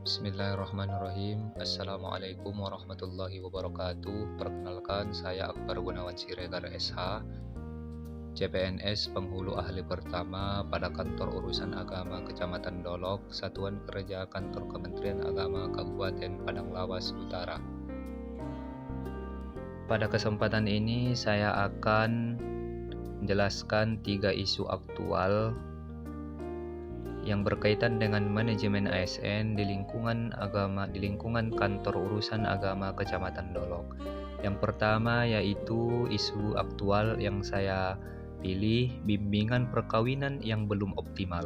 Bismillahirrahmanirrahim. Assalamualaikum warahmatullahi wabarakatuh. Perkenalkan, saya Akbar Gunawan Siregar SH, CPNS Penghulu Ahli Pertama pada Kantor Urusan Agama Kecamatan Dolok, Satuan Kerja Kantor Kementerian Agama Kabupaten Padang Lawas Utara. Pada kesempatan ini saya akan menjelaskan 3 isu aktual yang berkaitan dengan manajemen ASN di lingkungan agama, di lingkungan Kantor Urusan Agama Kecamatan Dolok. Yang pertama yaitu isu aktual yang saya pilih, bimbingan perkawinan yang belum optimal.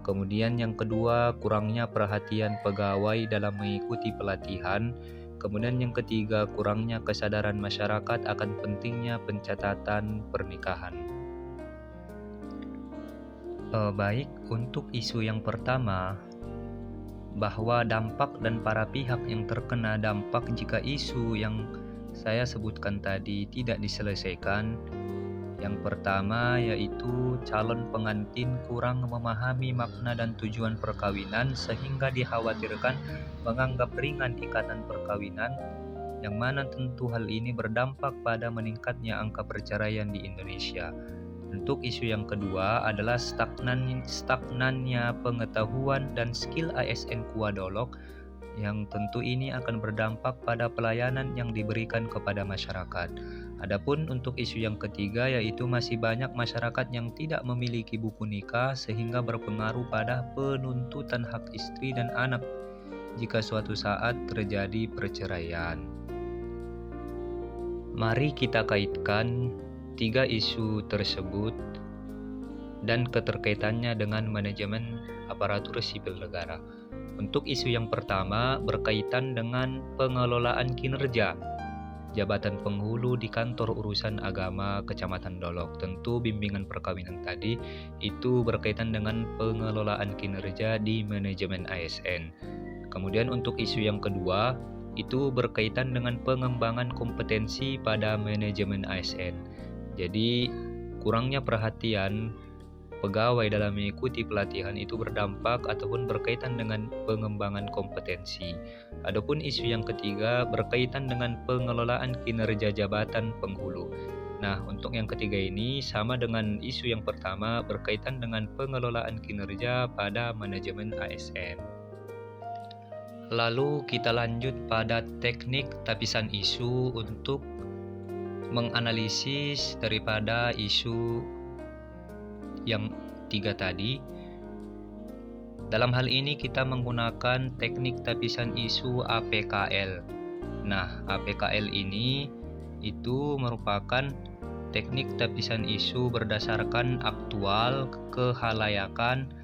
Kemudian yang kedua, kurangnya perhatian pegawai dalam mengikuti pelatihan. Kemudian yang ketiga, kurangnya kesadaran masyarakat akan pentingnya pencatatan pernikahan. Baik, untuk isu yang pertama, bahwa dampak dan para pihak yang terkena dampak jika isu yang saya sebutkan tadi tidak diselesaikan. Yang pertama yaitu calon pengantin kurang memahami makna dan tujuan perkawinan sehingga dikhawatirkan menganggap ringan ikatan perkawinan, yang mana tentu hal ini berdampak pada meningkatnya angka perceraian di Indonesia. Untuk isu yang kedua adalah stagnannya pengetahuan dan skill ASN Kuadolok, yang tentu ini akan berdampak pada pelayanan yang diberikan kepada masyarakat. Adapun untuk isu yang ketiga yaitu masih banyak masyarakat yang tidak memiliki buku nikah sehingga berpengaruh pada penuntutan hak istri dan anak jika suatu saat terjadi perceraian. Mari kita kaitkan 3 isu tersebut dan keterkaitannya dengan manajemen aparatur sipil negara. Untuk isu yang pertama berkaitan dengan pengelolaan kinerja jabatan penghulu di Kantor Urusan Agama Kecamatan Dolok. Tentu bimbingan perkawinan tadi itu berkaitan dengan pengelolaan kinerja di manajemen ASN. Kemudian untuk isu yang kedua itu berkaitan dengan pengembangan kompetensi pada manajemen ASN. Jadi kurangnya perhatian pegawai dalam mengikuti pelatihan itu berdampak ataupun berkaitan dengan pengembangan kompetensi. Adapun isu yang ketiga berkaitan dengan pengelolaan kinerja jabatan penghulu. Nah, untuk yang ketiga ini sama dengan isu yang pertama berkaitan dengan pengelolaan kinerja pada manajemen ASN. Lalu kita lanjut pada teknik tapisan isu untuk menganalisis daripada isu yang 3 tadi. Dalam hal ini kita menggunakan teknik tapisan isu APKL. Nah, APKL ini itu merupakan teknik tapisan isu berdasarkan aktual, kehalayakan,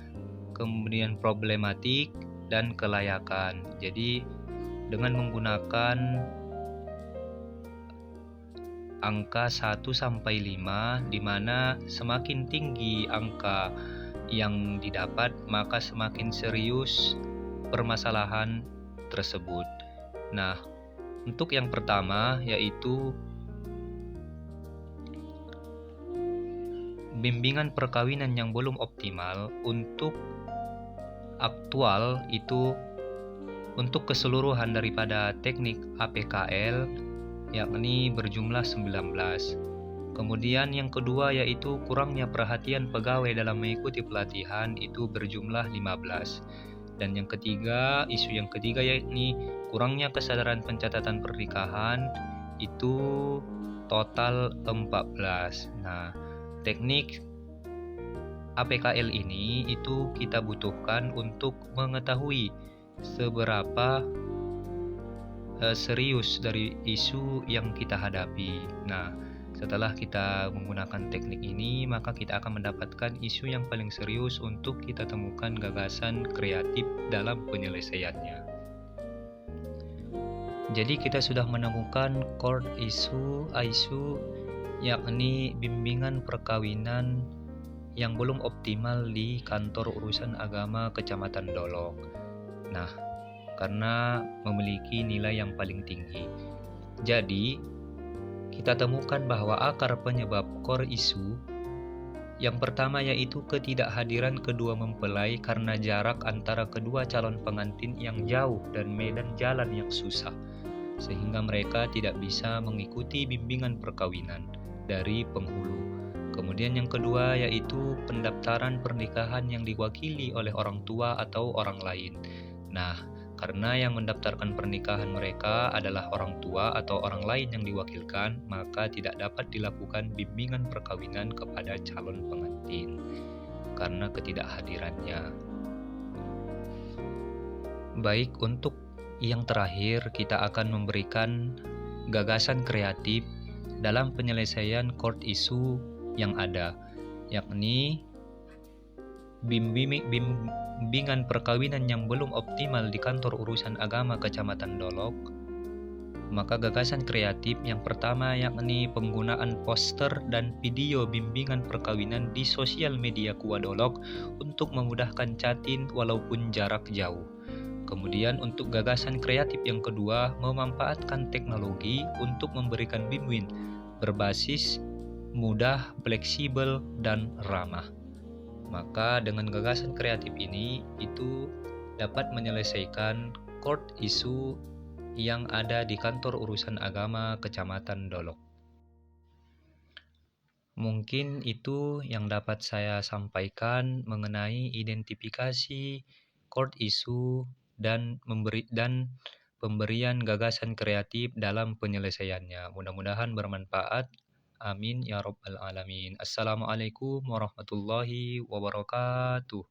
kemudian problematik, dan kelayakan. Jadi dengan menggunakan angka 1 sampai 5, di mana semakin tinggi angka yang didapat maka semakin serius permasalahan tersebut. Nah, untuk yang pertama yaitu bimbingan perkawinan yang belum optimal. Untuk aktual itu untuk keseluruhan daripada teknik APKL yakni berjumlah 19. Kemudian yang kedua yaitu kurangnya perhatian pegawai dalam mengikuti pelatihan itu berjumlah 15. Dan yang ketiga, isu yang ketiga yakni kurangnya kesadaran pencatatan pernikahan itu total 14. Nah, teknik APKL ini itu kita butuhkan untuk mengetahui seberapa serius dari isu yang kita hadapi. Nah, setelah kita menggunakan teknik ini, maka kita akan mendapatkan isu yang paling serius untuk kita temukan gagasan kreatif dalam penyelesaiannya. Jadi kita sudah menemukan core isu yakni bimbingan perkawinan yang belum optimal di Kantor Urusan Agama Kecamatan Dolok. Nah, karena memiliki nilai yang paling tinggi. Jadi, kita temukan bahwa akar penyebab core isu Yang pertama yaitu ketidakhadiran kedua mempelai karena jarak antara kedua calon pengantin yang jauh dan medan jalan yang susah, sehingga mereka tidak bisa mengikuti bimbingan perkawinan dari penghulu. Kemudian yang kedua yaitu pendaftaran pernikahan yang diwakili oleh orang tua atau orang lain. Nah, karena yang mendaftarkan pernikahan mereka adalah orang tua atau orang lain yang diwakilkan, maka tidak dapat dilakukan bimbingan perkawinan kepada calon pengantin karena ketidakhadirannya. Baik, untuk yang terakhir kita akan memberikan gagasan kreatif dalam penyelesaian court issue yang ada, yakni bimbingan perkawinan yang belum optimal di kantor urusan agama Kecamatan Dolok. Maka gagasan kreatif yang pertama yakni penggunaan poster dan video bimbingan perkawinan di sosial media Kuadolok untuk memudahkan chatting walaupun jarak jauh. Kemudian untuk gagasan kreatif yang kedua, memanfaatkan teknologi untuk memberikan bimbingan berbasis mudah, fleksibel, dan ramah. Maka dengan gagasan kreatif ini itu dapat menyelesaikan court issue yang ada di kantor urusan agama Kecamatan Dolok. Mungkin itu yang dapat saya sampaikan mengenai identifikasi court issue dan pemberian gagasan kreatif dalam penyelesaiannya. Mudah-mudahan bermanfaat. Amin ya rabbal alamin. Assalamualaikum warahmatullahi wabarakatuh.